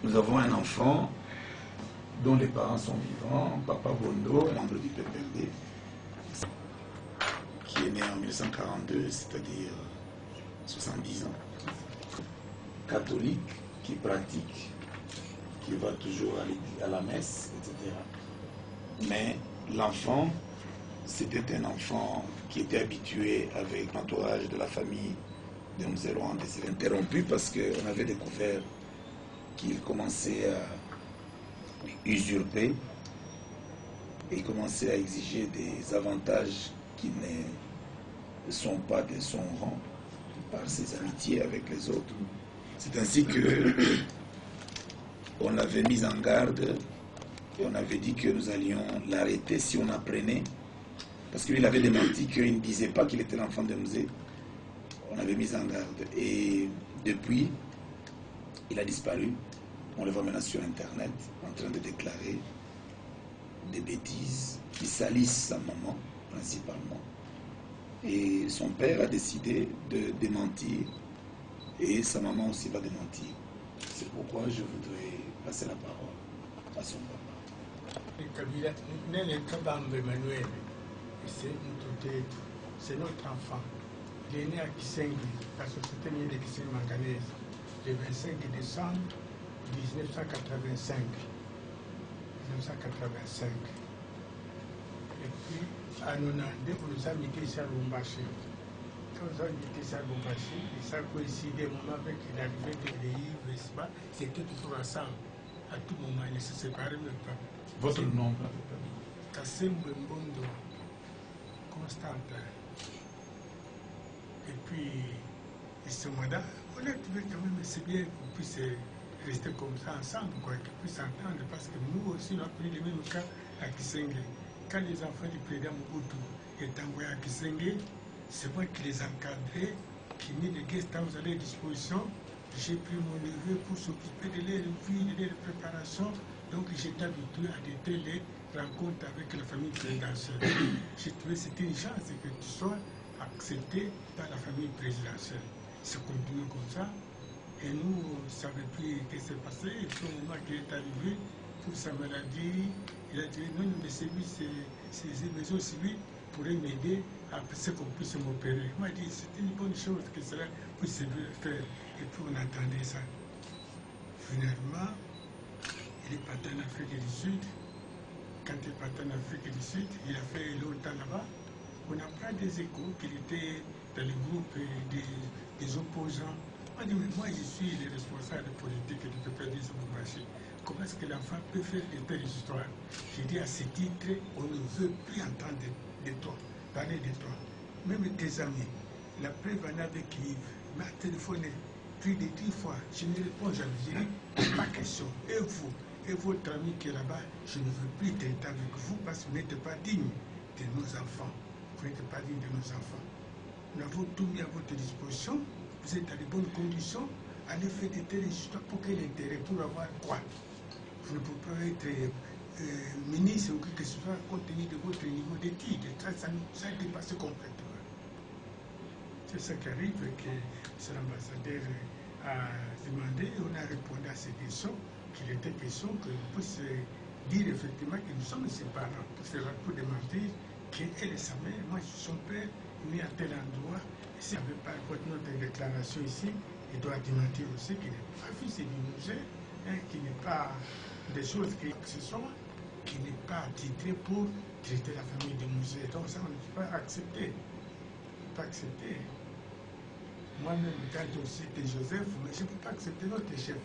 nous avons un enfant dont les parents sont vivants, Papa Bondo, membre du PPRD, qui est né en 1942, c'est-à-dire 70 ans, catholique, qui pratique, qui va toujours à la messe, etc. Mais l'enfant, c'était un enfant qui était habitué avec l'entourage de la famille de Mzéroan. Il s'est interrompu parce qu'on avait découvert qu'il commençait à usurper et commençait à exiger des avantages qui ne sont pas de son rang par ses amitiés avec les autres. C'est ainsi que on avait mis en garde et on avait dit que nous allions l'arrêter si on apprenait, parce qu'il avait démenti qu'il ne disait pas qu'il était l'enfant de Mzé. On avait mis en garde et depuis il a disparu. On le voit maintenant sur internet en train de déclarer des bêtises qui salissent sa maman principalement. Et son père a décidé de démentir et sa maman aussi va démentir. C'est pourquoi je voudrais passer la parole à son papa. C'est notre enfant. Il est né à Kisengui, la société minière de Kisengui Manganèse, le 25 décembre 1985. Et puis, à 90, on nous a mis ici à Lubumbashi. Quand on nous a mis ici à Lubumbashi, et ça coïncidait au moment avec l'arrivée de l'I-Vespa, c'était toujours ensemble. À tout moment, ils ne se séparaient même pas. Votre nom? Kassembe Mbondo, Constantin. Et puis, ce mois-là, on a trouvé quand même, c'est bien qu'on puisse rester comme ça ensemble, qu'on puisse s'entendre, parce que nous aussi, on a pris le même cas à Kisengui. Quand les enfants du président Mobutu étaient envoyés à Kisengui, c'est moi qui les encadrais, qui mis des guest house à leur disposition. J'ai pris mon neveu pour s'occuper de leur vie, de leur préparation. Donc j'étais habitué à de telles rencontres avec la famille présidentielle. J'ai trouvé que c'était une chance que tu sois accepté par la famille présidentielle. C'est continué comme ça. Et nous, on ne savait plus ce qui s'est passé. Et puis au moment qu'il est arrivé, pour sa maladie, il a dit non, mais ces maisons civiles pourraient m'aider à ce qu'on puisse m'opérer. Il m'a dit c'est une bonne chose que cela puisse faire. Et puis on attendait ça. Finalement, il est parti en Afrique du Sud. Quand il est parti en Afrique du Sud, il a fait longtemps là-bas. On n'a pas des échos qu'il était dans le groupe des opposants. On dit, mais moi je suis le responsable politique du PPRD de Lubumbashi. Comment est-ce que l'enfant peut faire de telles histoires? J'ai dit à ce titre, on ne veut plus entendre de toi, parler de toi. Même tes amis, la preuve en avait qui m'a téléphoné plus de 10 fois. Je ne réponds jamais. Je dis, pas question. Et vous, et votre ami qui est là-bas, je ne veux plus traiter avec vous parce que vous n'êtes pas digne de nos enfants. Vous n'êtes pas digne de nos enfants. Nous avons tout mis à votre disposition. Vous êtes dans de bonnes conditions. Allez faire de telles histoires pour quel intérêt? Pour avoir quoi? Vous ne pouvez pas être ministre ou quelque chose compte tenu de votre niveau d'études. Ça a dépassé complètement. C'est ça qui arrive, que l'ambassadeur a demandé et on a répondu à ces questions, qu'il était question que nous puissions dire effectivement que nous sommes ses parents, pour démentir qu'elle est sa mère, moi je suis son père, né à tel endroit. S'il n'avait pas notre déclaration ici, il doit démentir aussi qu'il n'est pas fils du musée, qu'il n'est pas des choses que ce soit, qui n'est pas titré pour traiter la famille des musées. Donc ça, on ne peut pas accepter. Pas accepter. Moi-même, quand on cite Joseph, mais je ne peux pas accepter notre chef.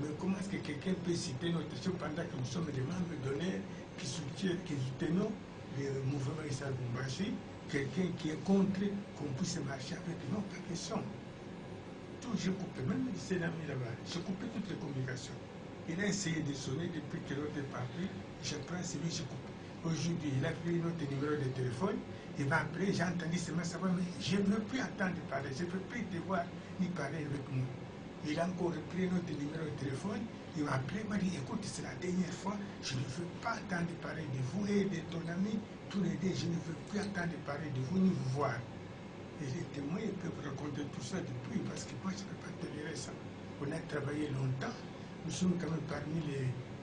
Mais comment est-ce que quelqu'un peut citer notre chef pendant que nous sommes des membres d'honneur qui soutenons le mouvement Issa Lubumbashi, quelqu'un qui est contre qu'on puisse marcher avec nous, pas question. Tout, j'ai coupé, même ces amis là-bas, j'ai coupé toutes les communications. Il a essayé de sonner depuis que l'autre est parti, je prends celui, je coupe. Aujourd'hui, il a pris notre numéro de téléphone, il m'a appelé, j'ai entendu seulement savoir, mais je ne veux plus entendre parler, je ne veux plus te voir ni parler avec nous. Il a encore pris notre numéro de téléphone, il m'a appelé, il m'a dit, écoute, c'est la dernière fois, je ne veux pas entendre parler de vous et de ton ami, tous les deux, je ne veux plus entendre parler de vous ni vous voir. Et les témoins, ils peuvent raconter tout ça depuis, parce que moi, je ne peux pas tolérer ça. On a travaillé longtemps, nous sommes quand même parmi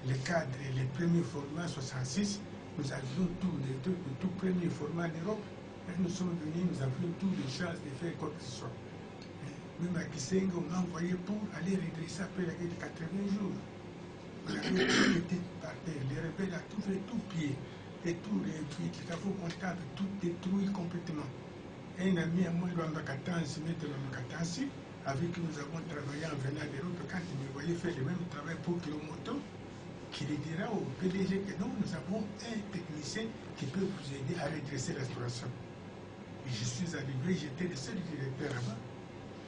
les cadres, les premiers formats 66. Nous avions le tout premier format d'Europe. Nous sommes venus, nous avions toutes les chances de faire quoi que ce soit. Même à Kisengue, on m'a envoyé pour aller redresser après la guerre de 80 jours. On avait tout été par terre. Les rebelles ont tout fait, tout pied. Et tous les travaux comptables, tout détruit complètement. Un ami à moi, Lwambakatansi, Maître Lwambakatansi, avec qui nous avons travaillé en venant d'Europe, quand il me voyait faire le même travail pour Kilomoto, qui lui dira au PDG que non, nous avons un technicien qui peut vous aider à redresser la situation. Et je suis arrivé, j'étais le seul directeur là-bas.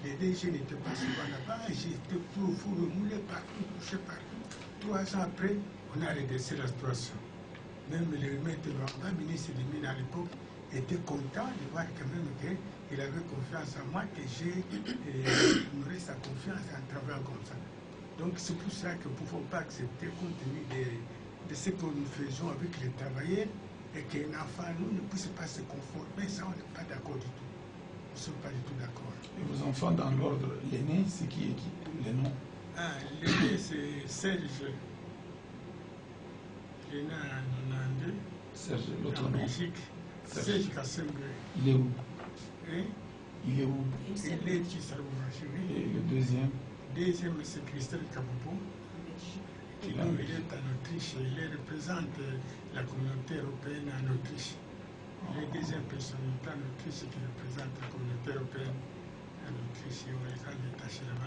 Les DG n'étaient pas souvent là-bas, j'étais tout remoulé partout, touché partout. 3 ans après, on a redressé la situation. Même le maître Lwamba, ministre des Mines à l'époque, était content de voir quand même qu'il avait confiance en moi, que j'ai honoré sa confiance en travaillant comme ça. Donc c'est pour ça que nous ne pouvons pas accepter, compte tenu de ce que nous faisons avec les travailleurs, et qu'un enfant, nous, ne puisse pas se conformer. Ça, on n'est pas d'accord du tout. Nous ne sommes pas du tout d'accord. Et vos enfants, dans l'ordre, l'aîné, c'est qui les noms? L'aîné, c'est Serge. Il est né en 92. Serge, l'autre en nom. Belgique. Serge Kassembe. Il est où? Hein? Il est où? Il est qui, ça vous Et le deuxième? Deuxième, c'est Christelle Kabobo. Il est en Autriche. Il représente la communauté européenne en Autriche. Il est deuxième personnalité en Autriche qui représente la communauté européenne en Autriche. Et on les a détachés là-bas.